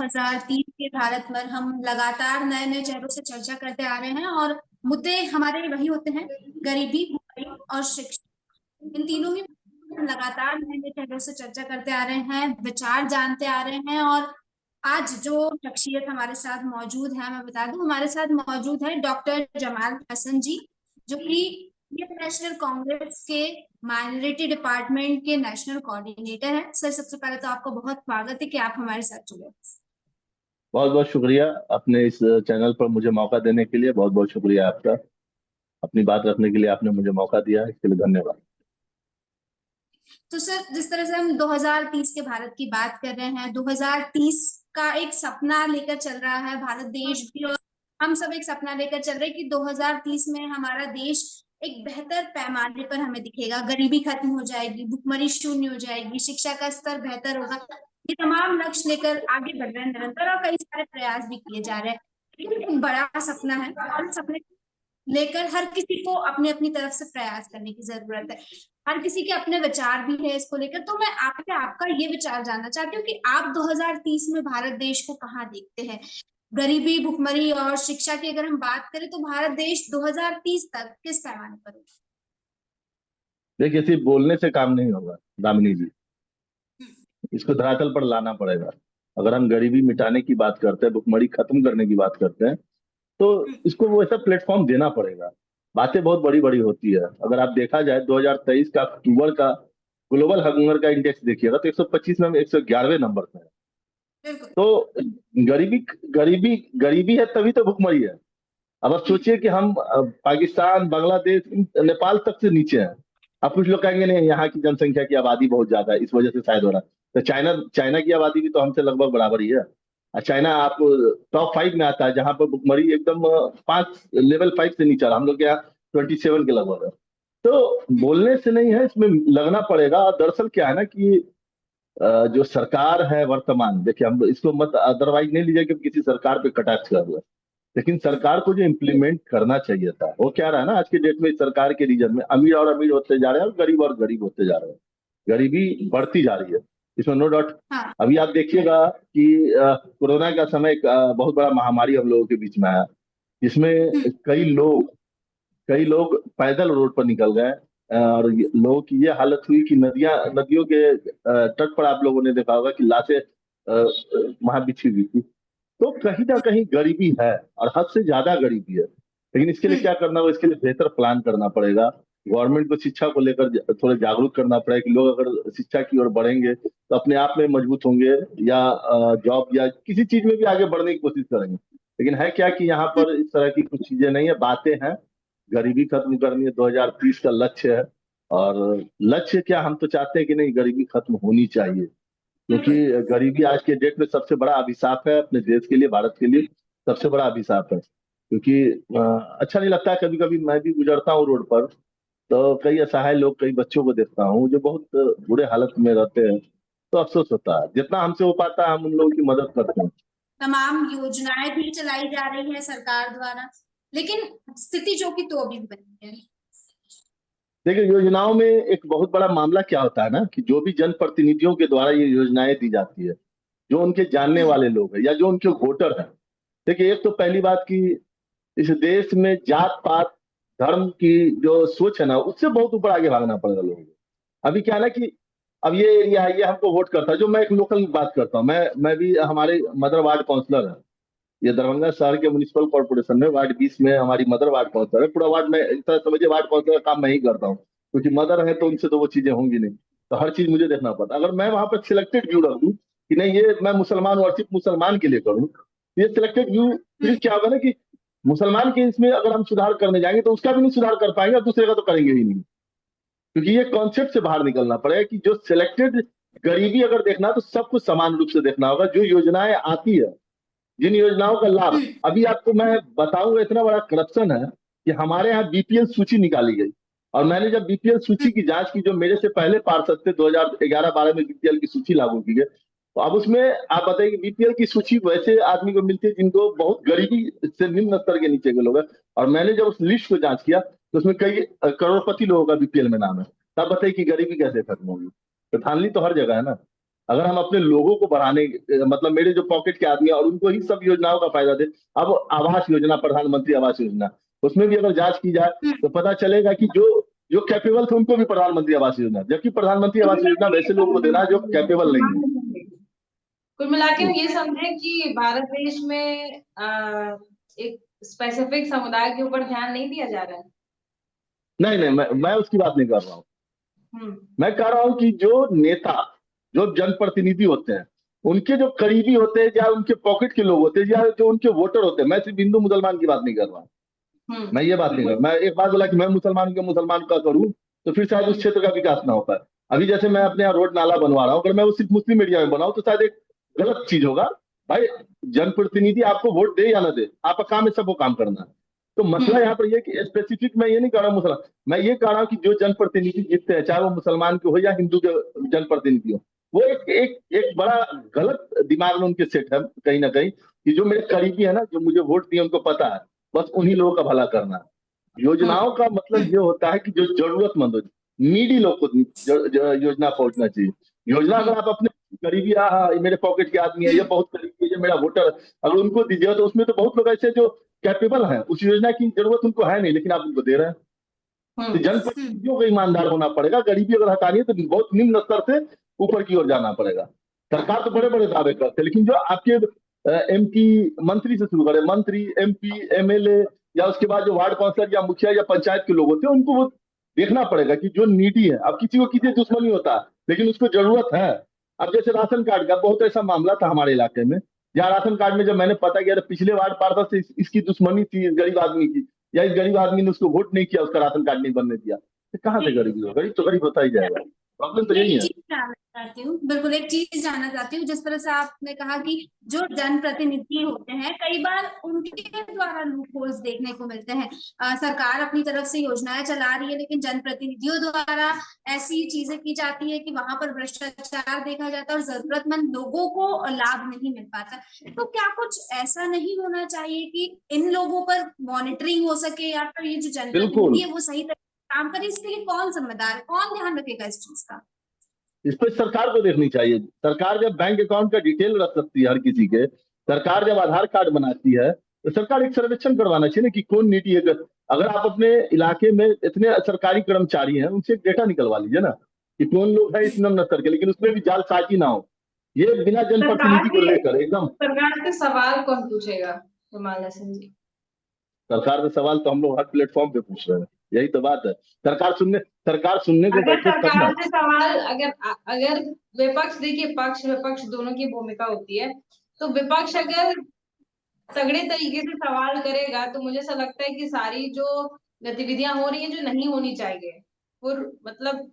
2030 के भारत में हम लगातार नए नए चेहरों से चर्चा करते आ रहे हैं और मुद्दे हमारे वही होते हैं, गरीबी, भुखमरी और शिक्षा। इन तीनों ही हम लगातार नए नए चेहरों से चर्चा करते आ रहे हैं, विचार जानते आ रहे हैं। और आज जो शख्सियत हमारे साथ मौजूद है, मैं बता दूं, हमारे साथ मौजूद है डॉक्टर जमाल हसन जी, जो कि इंडियन नेशनल कांग्रेस के माइनॉरिटी डिपार्टमेंट के नेशनल कोऑर्डिनेटर है। सर, सबसे पहले तो आपको बहुत स्वागत है कि आप हमारे साथ जुड़े। बहुत बहुत शुक्रिया। अपने इस चैनल पर मुझे मौका देने के लिए बहुत बहुत शुक्रिया आपका। अपनी बात रखने के लिए आपने मुझे मौका दिया, इसके लिए धन्यवाद। तो सर, जिस तरह से हम 2030 के भारत की बात कर रहे हैं, 2030 का एक सपना लेकर चल रहा है भारत देश भी, और हम सब एक सपना लेकर चल रहे हैं कि 2030 में हमारा देश एक बेहतर पैमाने पर हमें दिखेगा। गरीबी खत्म हो जाएगी, भुखमरी शून्य हो जाएगी, शिक्षा का स्तर बेहतर होगा। ये तमाम लक्ष्य लेकर आगे बढ़ रहे हैं निरंतर, और कई सारे प्रयास भी किए जा रहे हैं। लेकिन एक बड़ा सपना है और इस सपने लेकर हर किसी को अपने अपनी तरफ से प्रयास करने की जरूरत है। हर किसी के अपने विचार भी है इसको लेकर। तो मैं आपसे आपका ये विचार जानना चाहती हूँ कि आप 2030 में भारत देश को कहाँ देखते हैं? गरीबी, भुखमरी और शिक्षा की अगर हम बात करें तो भारत देश 2030 तक किस पैमाने पर होगा? देखिए, सिर्फ बोलने से काम नहीं होगा दामिनी जी, इसको धरातल पर लाना पड़ेगा। अगर हम गरीबी मिटाने की बात करते हैं, भुखमरी खत्म करने की बात करते हैं, तो इसको वो ऐसा प्लेटफॉर्म देना पड़ेगा। बातें बहुत बड़ी बड़ी होती है। अगर आप देखा जाए 2023 का अक्टूबर का ग्लोबल हंगर का इंडेक्स देखिएगा तो 125 में हम 111वें नंबर पे है। बिल्कुल। तो गरीबी गरीबी गरीबी है तभी तो भुखमरी है। अब आप सोचिए कि हम पाकिस्तान, बांग्लादेश, नेपाल तक से नीचे हैं। अब कुछ लोग कहेंगे नहीं, यहाँ की जनसंख्या की आबादी बहुत ज्यादा है, इस वजह से शायद हो रहा है। तो चाइना चाइना की आबादी भी तो हमसे लगभग बराबर ही है। और चाइना आप टॉप 5 में आता है, जहां पर भुखमरी एकदम 5 लेवल 5 से नीचे, हम लोग यहाँ 27 के लगभग है। तो बोलने से नहीं है, इसमें लगना पड़ेगा। और दरअसल क्या है ना कि जो सरकार है वर्तमान, देखिए हम इसको मत अदरवाइज नहीं लीजिए कि हम किसी सरकार पे कटाक्ष कर रहे हैं, लेकिन सरकार को जो इम्प्लीमेंट करना चाहिए था वो क्या रहा है ना, आज के डेट में सरकार के रीजन में अमीर और अमीर होते जा रहे हैं और गरीब होते जा रहे हैं। गरीबी बढ़ती जा रही है, इसमें नो डाउट। हाँ। अभी आप देखिएगा कि कोरोना का समय एक बहुत बड़ा महामारी हम लोगों के बीच में आया, जिसमें कई लोग पैदल रोड पर निकल गए। और लोगों की ये हालत हुई कि नदियों के तट पर आप लोगों ने देखा होगा कि लाशें वहां बिछी हुई थी। तो कहीं ना कहीं गरीबी है, और हद से ज्यादा गरीबी है। लेकिन इसके लिए क्या करना होगा? इसके लिए बेहतर प्लान करना पड़ेगा। गवर्नमेंट को शिक्षा को लेकर थोड़े जागरूक करना पड़ेगा कि लोग अगर शिक्षा की ओर बढ़ेंगे तो अपने आप में मजबूत होंगे, या जॉब या किसी चीज में भी आगे बढ़ने की कोशिश करेंगे। लेकिन है क्या कि यहाँ पर इस तरह की कुछ चीजें नहीं है, बातें हैं। गरीबी खत्म करनी है, 2030 का लक्ष्य है। और लक्ष्य क्या, हम तो चाहते हैं कि नहीं, गरीबी खत्म होनी चाहिए। क्योंकि गरीबी आज के डेट में सबसे बड़ा अभिशाप है अपने देश के लिए, भारत के लिए सबसे बड़ा अभिशाप है। क्योंकि अच्छा नहीं लगता है, कभी कभी मैं भी गुजरता हूँ रोड पर तो कई असहाय लोग, कई बच्चों को देखता हूँ जो बहुत बुरे हालत में रहते हैं। तो अफसोस होता है, जितना हमसे हो पाता है हम उन लोगों की मदद करते हैं। तमाम योजनाएं भी चलाई जा रही है सरकार द्वारा, लेकिन स्थिति जो कि तो अभी भी बनी है। देखिए, योजनाओं में एक बहुत बड़ा मामला क्या होता है ना कि जो भी जनप्रतिनिधियों के द्वारा ये योजनाएं दी जाती है, जो उनके जानने वाले लोग हैं या जो उनके वोटर हैं। देखिए, एक तो पहली बात कि इस देश में जात पात धर्म की जो सोच है ना, उससे बहुत ऊपर आगे भागना पड़ेगा लोगों को। अभी क्या है ना कि अब ये एरिया है, ये हमको वोट करता है। जो मैं एक लोकल बात करता हूँ, मैं भी हमारे मदर वार्ड काउंसलर है। ये दरभंगा शहर के म्युनिसिपल कॉर्पोरेशन में वार्ड 20 में हमारी मदर वार्ड काउंसलर है। पूरा वार्ड में इस तरह समझिए वार्ड काउंसलर का काम मैं ही करता हूँ, क्योंकि मदर है तो उनसे तो वो चीजें होंगी नहीं। तो हर चीज मुझे देखना पड़ता। अगर मैं वहां पर सिलेक्टेड व्यू रख दूं कि नहीं, ये मैं मुसलमान हूँ और सिर्फ मुसलमान के लिए करूँ, ये सिलेक्टेड व्यू, फिर क्या होगा ना कि मुसलमान के इसमें अगर हम सुधार करने जाएंगे तो उसका भी नहीं सुधार कर पाएंगे और दूसरे का तो करेंगे ही नहीं। क्योंकि ये कॉन्सेप्ट से बाहर निकलना पड़ेगा कि जो सिलेक्टेड, गरीबी अगर देखना है तो सबको समान रूप से देखना होगा। जो योजनाएं आती है, जिन योजनाओं का लाभ, अभी आपको मैं बताऊंगा, इतना बड़ा करप्शन है कि हमारे यहाँ बीपीएल सूची निकाली गई। और मैंने जब बीपीएल सूची की जांच की, जो मेरे से पहले पार्षद थे, 2011-12 में बीपीएल की सूची लागू की गई, तो अब उसमें आप बताइए कि बीपीएल की सूची वैसे आदमी को मिलती है जिनको बहुत गरीबी से निम्न स्तर के नीचे के लोग हैं। और मैंने जब उस लिस्ट को जांच किया तो उसमें कई करोड़पति लोगों का बीपीएल में नाम है। तब बताइए कि गरीबी कैसे खत्म होगी? तो धांधली तो हर जगह है ना। अगर हम अपने लोगों को बढ़ाने, मतलब मेरे जो पॉकेट के आदमी है और उनको ही सब योजनाओं का फायदा दे। अब आवास योजना, प्रधानमंत्री आवास योजना, उसमें भी अगर जांच की जाए हम्म। तो पता चलेगा कि जो जो कैपेबल थे उनको भी प्रधानमंत्री आवास योजना, जबकि प्रधानमंत्री कुल आवास मिला योजना के वैसे लोगों को देना है जो कैपेबल नहीं है। कुल मिला के हम जी। ये समझे कि भारत देश में एक स्पेसिफिक समुदाय के ऊपर ध्यान नहीं दिया जा रहा है। नहीं नहीं, मैं उसकी बात नहीं कर रहा हूँ। हम्म। मैं कह रहा हूँ कि जो नेता, जो जनप्रतिनिधि होते हैं, उनके जो करीबी होते हैं या उनके पॉकेट के लोग होते हैं या जो उनके वोटर होते हैं, मैं सिर्फ हिंदू मुसलमान की बात नहीं कर रहा हूँ। मैं ये बात नहीं कर रहा। मैं एक बात बोला कि मैं मुसलमान का करूं तो फिर शायद उस क्षेत्र का विकास ना हो पाए। अभी जैसे मैं अपने यहाँ रोड नाला बनवा रहा हूँ, अगर मैं वो सिर्फ मुस्लिम एरिया में बनाऊं तो शायद एक गलत चीज होगा। भाई, जनप्रतिनिधि आपको वोट दे या ना दे, आपका काम है सबको काम करना है। तो मसला यहाँ पर ये कि स्पेसिफिक मैं ये नहीं कह रहा हूँ मुसलमान, मैं ये कह रहा हूँ कि जो जनप्रतिनिधि जीतते हैं, चाहे वो मुसलमान के हो या हिंदू के जनप्रतिनिधि हो, वो एक एक एक बड़ा गलत दिमाग में उनके सेट है कहीं ना कहीं, कि जो मेरे करीबी है ना, जो मुझे वोट दिए उनको पता है बस उन्हीं लोगों का भला करना है। योजनाओं का मतलब ये होता है कि जो जरूरतमंद हो, नीडी लोग को योजना पहुंचना चाहिए। योजना अगर आप अपने करीबी, हाँ ये मेरे पॉकेट के आदमी है, ये बहुत करीबी है, ये मेरा वोटर है, अगर उनको दीजिएगा तो उसमें तो बहुत लोग ऐसे जो कैपेबल हैं, उस योजना की जरूरत उनको है नहीं, लेकिन आप उनको दे रहे हैं। तो जनप्रतिनिधियों को ईमानदार होना पड़ेगा। गरीबी अगर हटानी है तो बहुत निम्न स्तर से ऊपर की ओर जाना पड़ेगा। सरकार तो बड़े बड़े दावे करते हैं, लेकिन जो आपके एमपी, मंत्री से शुरू करें, मंत्री, एमपी, एमएलए, या उसके बाद जो वार्ड काउंसलर या मुखिया या पंचायत के लोग होते हैं, उनको वो देखना पड़ेगा कि जो नीडी है, अब किसी को किसी दुश्मनी होता है लेकिन उसको जरूरत है। अब जैसे राशन कार्ड का बहुत ऐसा मामला था हमारे इलाके में, जहाँ राशन कार्ड में जब मैंने पता किया तो पिछले वार्ड पार्षद से इसकी दुश्मनी थी, इस गरीब आदमी की, या इस गरीब आदमी ने उसको वोट नहीं किया, उसका राशन कार्ड नहीं बनने दिया, तो कहाँ से गरीबी हो? गरीब तो गरीब होता ही जाएगा। प्रॉब्लम तो यही एक है। चीज जानना चाहती हूँ, बिल्कुल एक चीज जानना चाहती हूँ। जिस तरह से आपने कहा कि जो जनप्रतिनिधि होते हैं, कई बार उनके द्वारा लूप होल्स देखने को मिलते हैं। सरकार अपनी तरफ से योजनाएं चला रही है, लेकिन जनप्रतिनिधियों द्वारा ऐसी चीजें की जाती है कि वहां पर भ्रष्टाचार देखा जाता है और जरूरतमंद लोगों को लाभ नहीं मिल पाता। तो क्या कुछ ऐसा नहीं होना चाहिए कि इन लोगों पर मॉनिटरिंग हो सके, या फिर ये जो बिल्कुल, जनप्रतिनिधि है वो सही काम करे? इसके लिए कौन जिम्मेदार है, कौन ध्यान रखेगा इस चीज का? इस पर सरकार को देखनी चाहिए। सरकार जब बैंक अकाउंट का डिटेल रख सकती है हर किसी के, सरकार जब आधार कार्ड बनाती है, तो सरकार एक सर्वेक्षण करवाना चाहिए ना कि कौन नीति है। अगर आप अपने इलाके में इतने सरकारी कर्मचारी हैं, उनसे एक डेटा निकलवा लीजिए ना कि कौन लोग हैं इस निम्न स्तर के, लेकिन उसमें भी जालसाजी ना हो, ये बिना जनप्रतिनिधि को लेकर एकदम। सरकार से सवाल कौन पूछेगा हिमालय सिंह जी? सरकार से सवाल तो हम लोग हर प्लेटफॉर्म पे पूछ रहे हैं, यही तो बात है। सरकार सुनने को अगर बैठे तब ना। सरकार से सवाल, अगर अगर विपक्ष, देखिए पक्ष विपक्ष दोनों की भूमिका होती है, तो विपक्ष अगर तगड़े तरीके से सवाल करेगा तो मुझे ऐसा लगता है कि सारी जो गतिविधियां हो रही है जो नहीं होनी चाहिए, वो मतलब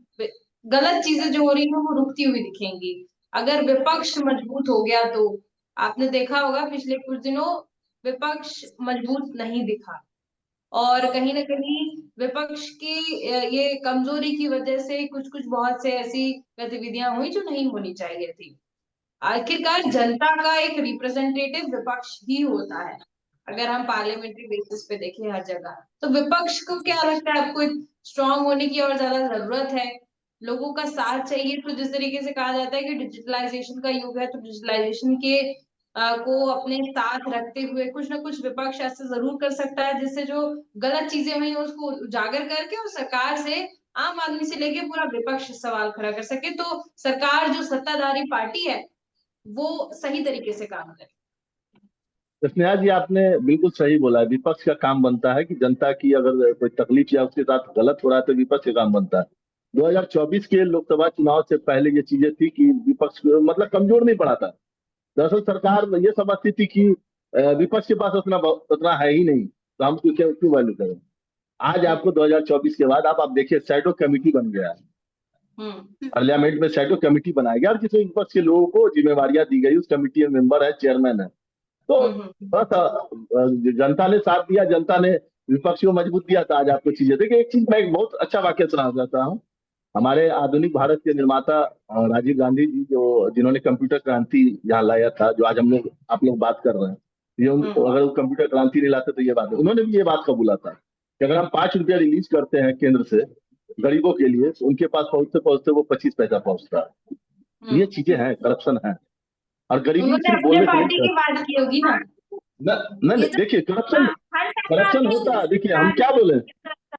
गलत चीजें जो हो रही है वो रुकती हुई दिखेंगी। अगर विपक्ष मजबूत हो गया तो आपने देखा होगा पिछले कुछ दिनों विपक्ष मजबूत नहीं दिखा, और कहीं ना कहीं विपक्ष की ये कमजोरी की वजह से कुछ कुछ बहुत से ऐसी गतिविधियां हुई जो नहीं होनी चाहिए थी। आखिरकार जनता का एक रिप्रेजेंटेटिव विपक्ष ही होता है, अगर हम पार्लियामेंट्री बेसिस पे देखें हर जगह। तो विपक्ष को क्या लगता है, आपको स्ट्रांग होने की और ज्यादा जरूरत है, लोगों का साथ चाहिए। तो जिस तरीके से कहा जाता है कि डिजिटलाइजेशन का युग है, तो डिजिटलाइजेशन के को अपने साथ रखते हुए कुछ ना कुछ विपक्ष ऐसे जरूर कर सकता है जिससे जो गलत चीजें हुई हैं उसको उजागर करके और सरकार से, आम आदमी से लेके पूरा विपक्ष सवाल खड़ा कर सके, तो सरकार जो सत्ताधारी पार्टी है वो सही तरीके से काम करे। तो स्नेहा जी, आपने बिल्कुल सही बोला है। विपक्ष का काम बनता है कि जनता की अगर कोई तकलीफ या उसके साथ गलत हो रहा है तो विपक्ष का काम बनता है। 2024 के लोकसभा चुनाव से पहले ये चीजें थी कि विपक्ष मतलब कमजोर नहीं पड़ा था। दरअसल सरकार ये समझती थी कि विपक्ष के पास उतना है ही नहीं, तो हम क्यों क्यों वैल्यू करें। आज आपको 2024 के बाद आप देखिए शैडो कमेटी बन गया है, पार्लियामेंट में शैडो कमेटी बनाया गया और जिसमें विपक्ष के लोगों को जिम्मेवारियां दी गई। उस कमेटी में मेंबर है, चेयरमैन है। तो थोड़ा सा जनता ने साथ दिया, जनता ने विपक्ष को मजबूत दिया, तो आज आपको चीजें देखिए। एक चीज मैं एक बहुत अच्छा वाक्य सुना चाहता हूँ। हमारे आधुनिक भारत के निर्माता राजीव गांधी जी, जो जिन्होंने कंप्यूटर क्रांति यहाँ लाया था, जो आज हम लोग आप लोग बात कर रहे हैं, ये अगर वो कंप्यूटर क्रांति नहीं लाते तो ये बात, उन्होंने भी ये बात कबूला था कि अगर हम 5 रुपया रिलीज करते हैं केंद्र से गरीबों के लिए, तो उनके पास पहुंचते पहुंचते वो 25 पैसा पहुंचता है। ये चीजें हैं, करप्शन है। और गरीबी उन्होंने सिर्फ अपने बोलने से पार्टी नहीं। की बात की होगी ना। नहीं ये नहीं, तो देखिए करप्शन, हर सरकार करप्शन में होता है। देखिए हम सरकार क्या बोले,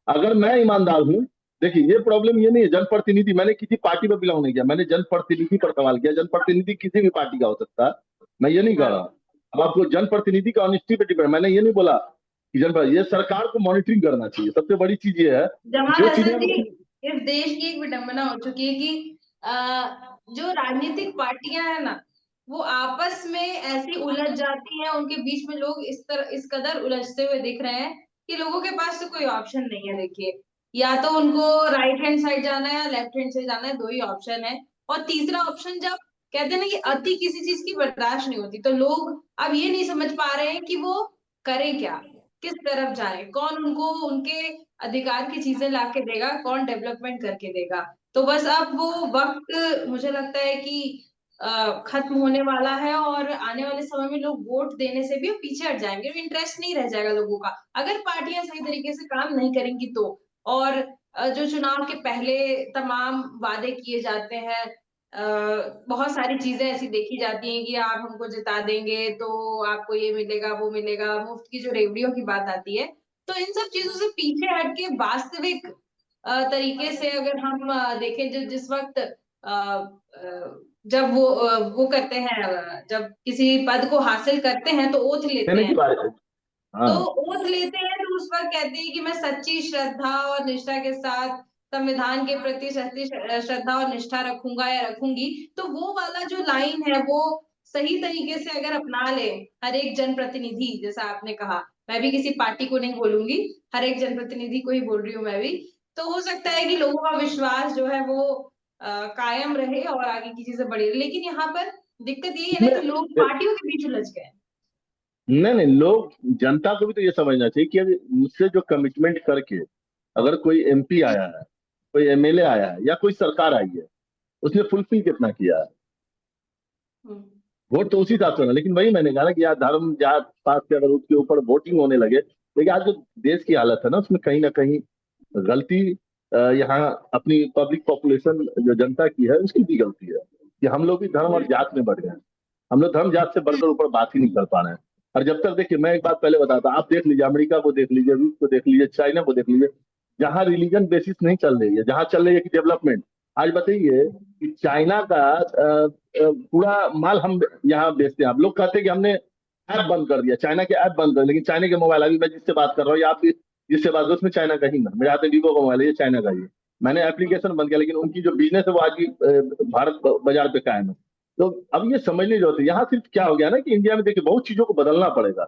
अगर मैं ईमानदार हूँ, देखिए ये प्रॉब्लम ये नहीं है जनप्रतिनिधि, मैंने किसी पार्टी में बिलोंग नहीं किया, मैंने जनप्रतिनिधि पर सवाल किया। जनप्रतिनिधि किसी भी पार्टी का हो सकता है, मैं ये नहीं कह हाँ। रहा। अब आपको जनप्रतिनिधि का ऑनेस्टी पे डिपेंड, मैंने ये नहीं बोला कि ये सरकार को मॉनिटरिंग करना चाहिए, सबसे बड़ी चीज ये है। जमाल जो चीजें हसन जी, इस देश की एक विडंबना हो चुकी है कि जो राजनीतिक पार्टियां हैं ना, वो आपस में ऐसी उलझ जाती हैं, उनके बीच में लोग इस कदर उलझते हुए दिख रहे हैं कि लोगों के पास तो कोई ऑप्शन नहीं है। देखिए, या तो उनको राइट हैंड साइड जाना है या लेफ्ट हैंड साइड जाना है, दो ही ऑप्शन है। और तीसरा ऑप्शन, जब कहते हैं ना कि अति किसी चीज की बर्दाश्त नहीं होती, तो लोग अब ये नहीं समझ पा रहे हैं कि वो करें क्या, किस तरफ जाए, कौन उनको उनके अधिकार की चीजें ला के देगा, कौन डेवलपमेंट करके देगा। तो बस अब वो वक्त मुझे लगता है कि खत्म होने वाला है, और आने वाले समय में लोग वोट देने से भी पीछे हट जाएंगे, इंटरेस्ट नहीं रह जाएगा लोगों का अगर पार्टियां सही तरीके से काम नहीं करेंगी तो। और जो चुनाव के पहले तमाम वादे किए जाते हैं, बहुत सारी चीजें ऐसी देखी जाती हैं कि आप हमको जिता देंगे तो आपको ये मिलेगा वो मिलेगा, मुफ्त की जो रेवड़ियों की बात आती है। तो इन सब चीजों से पीछे हट के वास्तविक तरीके से अगर हम देखें, जो जिस वक्त जब वो करते हैं, जब किसी पद को हासिल करते हैं तो ओथ लेते कहने की हैं। बात है। तो हाँ, ओथ लेते हैं तो उस वक्त कहते हैं कि मैं सच्ची श्रद्धा और निष्ठा के साथ संविधान के प्रति सच्ची श्रद्धा और निष्ठा रखूंगा या रखूंगी। तो वो वाला जो लाइन है, वो सही तरीके से अगर अपना ले हर एक जनप्रतिनिधि, जैसा आपने कहा, मैं भी किसी पार्टी को नहीं बोलूंगी, हर एक जनप्रतिनिधि को ही बोल रही हूँ मैं भी, तो हो सकता है कि लोगों का विश्वास जो है वो कायम रहे और आगे की चीजें बढ़ी रहे। लेकिन यहाँ पर दिक्कत यही है ना इसमें कि लोग पार्टियों के बीच उलझ गए। नहीं नहीं, लोग, जनता को भी तो ये समझना चाहिए कि अभी मुझसे जो कमिटमेंट करके अगर कोई एमपी आया है, कोई एमएलए आया है, या कोई सरकार आई है, उसने फुलफिल कितना किया है। हम्म। वोट तो उसी हिसाब से होना, लेकिन वही मैंने कहा ना कि यार धर्म जात पात के अगर उसके ऊपर वोटिंग होने लगे, लेकिन आज जो देश की हालत है ना, उसमें कहीं ना कहीं गलती यहाँ अपनी पब्लिक पॉपुलेशन जो जनता की है उसकी भी गलती है कि हम लोग भी धर्म और जात में बढ़ गए हैं। हम लोग धर्म जात से बढ़कर ऊपर बात ही नहीं कर पा रहे हैं। और जब तक, देखिए मैं एक बात पहले बताता, आप देख लीजिए अमेरिका को, देख लीजिए रूस को, देख लीजिए चाइना को, देख लीजिए, जहाँ रिलीजन बेसिस नहीं चल रही है, जहाँ चल रही है कि डेवलपमेंट। आज बताइए कि चाइना का पूरा माल हम यहाँ बेचते हैं। आप लोग कहते हैं कि हमने ऐप बंद कर दिया, चाइना के ऐप बंद कर, लेकिन चाइना के मोबाइल, अभी मैं जिससे बात कर रहा हूँ या आप भी जिससे बात करो, उसमें चाइना का ही ना, मेरे हाथ में वीवो का मोबाइल है, ये चाइना का ही है। मैंने एप्लीकेशन बंद किया, लेकिन उनकी जो बिजनेस है वो आज भी भारत बाजार पे कायम है। तो अब ये समझने की जरूरत है, यहाँ सिर्फ क्या हो गया ना कि इंडिया में देखिए बहुत चीजों को बदलना पड़ेगा।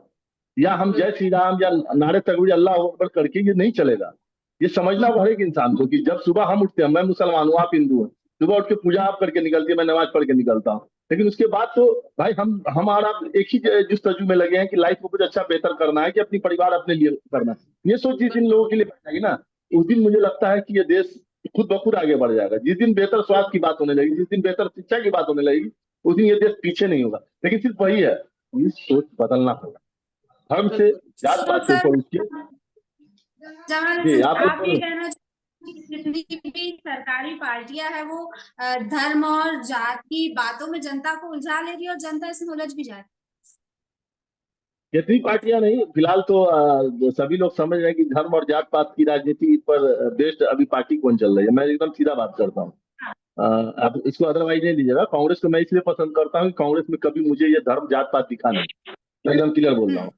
या हम जय श्री राम या नारे तकबीर अल्लाह अकबर करके ये नहीं चलेगा। ये समझना होगा हर एक इंसान को कि जब सुबह हम उठते हैं, मैं मुसलमान हूँ आप हिंदू हैं, सुबह उठ के पूजा आप करके निकलती है, मैं नमाज पढ़ के निकलता हूँ, लेकिन उसके बाद तो भाई हम हमारा एक ही जिस तर्जु में लगे हैं कि लाइफ को कुछ अच्छा बेहतर करना है, कि अपनी परिवार अपने लिए करना है। ये सोच जिस दिन लोगों के लिए बैठेगी ना, उस दिन मुझे लगता है कि ये देश खुद ब खुद आगे बढ़ जाएगा। जिस दिन बेहतर स्वास्थ्य की बात होने लगेगी, जिस दिन बेहतर शिक्षा की बात होने लगेगी, उस दिन ये देश पीछे नहीं होगा। लेकिन सिर्फ वही है, ये सोच बदलना होगा, धर्म से, जात तो पात के सर, ऊपर उसके। जमाल जी हसन, आप आप ये बोलो। कहना चाहते हैं कि जितनी भी सरकारी पार्टियां हैं वो धर्म और जात की बातों में जनता को उलझा ले रही है और जनता इसमें उलझ भी जा रही कितनी पार्टियां नहीं, फिलहाल तो सभी लोग समझ रहे हैं कि धर्म और जात पात की राजनीति पर बेस्ड अभी पार्टी कौन चल रही है। मैं एकदम सीधा बात करता हूँ, आप इसको अदरवाइज नहीं लीजिएगा। कांग्रेस को मैं इसलिए पसंद करता हूँ कि कांग्रेस में कभी मुझे ये धर्म जात पात दिखा नहीं, मैं एकदम क्लियर बोल है। रहा हूँ।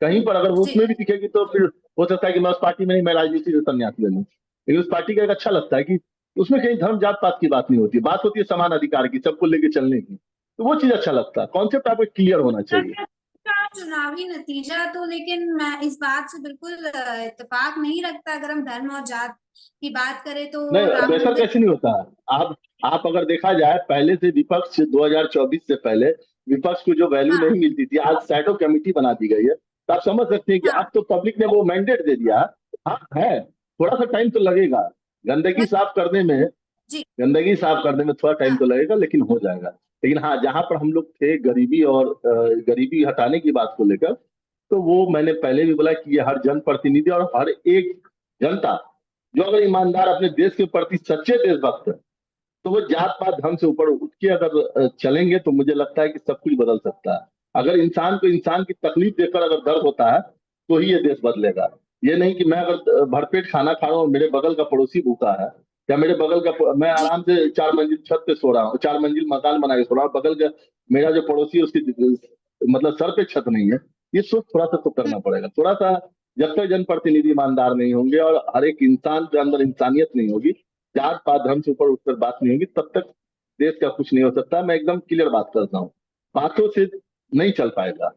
कहीं पर अगर वो जी। उसमें भी दिखेगी तो फिर हो सकता है कि मैं उस पार्टी में नहीं, मैं राजनीति से संन्यास ले लूँ। लेकिन उस पार्टी का एक अच्छा लगता है कि उसमें कहीं धर्म जात पात की बात नहीं होती, बात होती है समान अधिकार की, सबको लेके चलने की। तो वो चीज अच्छा लगता है, कॉन्सेप्ट आपको क्लियर होना चाहिए। का चुनावी नतीजा तो, लेकिन मैं इस बात से बिल्कुल इत्तेफाक नहीं रखता। अगर हम धर्म और जात की बात करें तो नहीं, राम वैसा मंदिर। कैसे नहीं होता है। आप अगर देखा जाए, पहले से विपक्ष 2024 से पहले विपक्ष को जो वैल्यू हाँ नहीं मिलती थी, आज शैडो कमेटी बना दी गई है, तो आप समझ सकते हैं कि हाँ अब तो पब्लिक ने वो मैंडेट दे दिया। हाँ है, थोड़ा सा टाइम तो लगेगा, गंदगी साफ करने में, जी। गंदगी साफ करने में थोड़ा टाइम हाँ तो लगेगा, लेकिन हो जाएगा। लेकिन हाँ, जहां पर हम लोग थे गरीबी और गरीबी हटाने की बात को लेकर, तो वो मैंने पहले भी बोला कि ये हर जनप्रतिनिधि और हर एक जनता जो अगर ईमानदार अपने देश के प्रति सच्चे देशभक्त है, तो वो जात पात धर्म से ऊपर उठ के अगर चलेंगे तो मुझे लगता है कि सब कुछ बदल सकता है। अगर इंसान को इंसान की तकलीफ देखकर अगर दर्द होता है तो ही ये देश बदलेगा। ये नहीं कि मैं अगर भरपेट खाना खा रहा हूँ, मेरे बगल का पड़ोसी भूखा है, या मेरे बगल का मैं जी आराम से 4 मंजिल छत पे सो रहा हूँ, 4 मंजिल मकान बना के सो रहा हूँ, बगल का मेरा जो पड़ोसी है उसकी मतलब सर पे छत नहीं है। ये सोच थोड़ा सा तो करना पड़ेगा, थोड़ा सा। जब तक जनप्रतिनिधि ईमानदार नहीं होंगे और हर एक इंसान के अंदर इंसानियत नहीं होगी, जात पात धर्म से ऊपर उठकर बात नहीं होगी, तब तक देश का कुछ नहीं हो सकता। मैं एकदम क्लियर बात करता हूँ, बातों से नहीं चल पाएगा।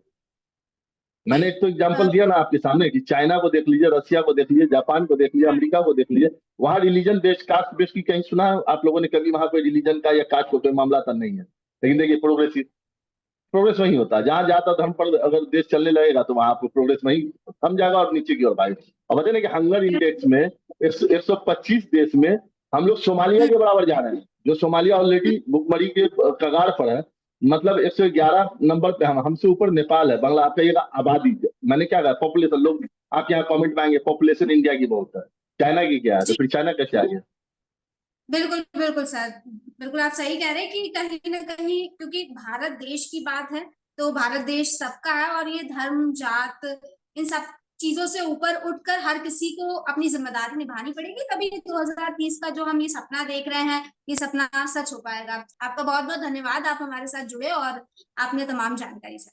मैंने एक तो एग्जांपल दिया ना आपके सामने कि चाइना को देख लीजिए, रशिया को देख लीजिए, जापान को देख लीजिए, अमेरिका को देख लीजिए, वहां रिलीजन बेस्ड कास्ट बेस्ड की कहीं सुना है आप लोगों ने कभी? वहां कोई रिलीजन का या कास्ट का कोई मामला था नहीं है। लेकिन देखिए प्रोग्रेस वही होता है, जहां ज्यादा धर्म पर अगर देश चलने लगेगा तो वहां आपको प्रोग्रेस वही थम जाएगा और नीचे की ओर भागेगा। और बताए ना कि हंगर इंडेक्स में 125 देश में हम लोग सोमालिया के बराबर जा रहे हैं, जो सोमालिया ऑलरेडी भुखमरी के कगार पर है। मतलब 111 नंबर पे हमसे ऊपर नेपाल है। बांग्ला आप कहिएगा आबादी, मैंने क्या कहा पॉपुलेशन, लोग आप यहाँ कमेंट में आएंगे पॉपुलेशन इंडिया की बहुत है, चाइना की क्या है, तो जी फिर चाइना कैसे आ गया? बिल्कुल बिल्कुल सर, बिल्कुल आप सही कह रहे हैं कि कहीं ना कहीं क्योंकि भारत देश की बात है, तो भारत देश सबका है और ये धर्म जात इन सब चीजों से ऊपर उठकर हर किसी को अपनी जिम्मेदारी निभानी पड़ेगी, तभी 2030 का जो हम ये सपना देख रहे हैं ये सपना सच हो पाएगा। आपका बहुत बहुत धन्यवाद, आप हमारे साथ जुड़े और आपने तमाम जानकारी दी।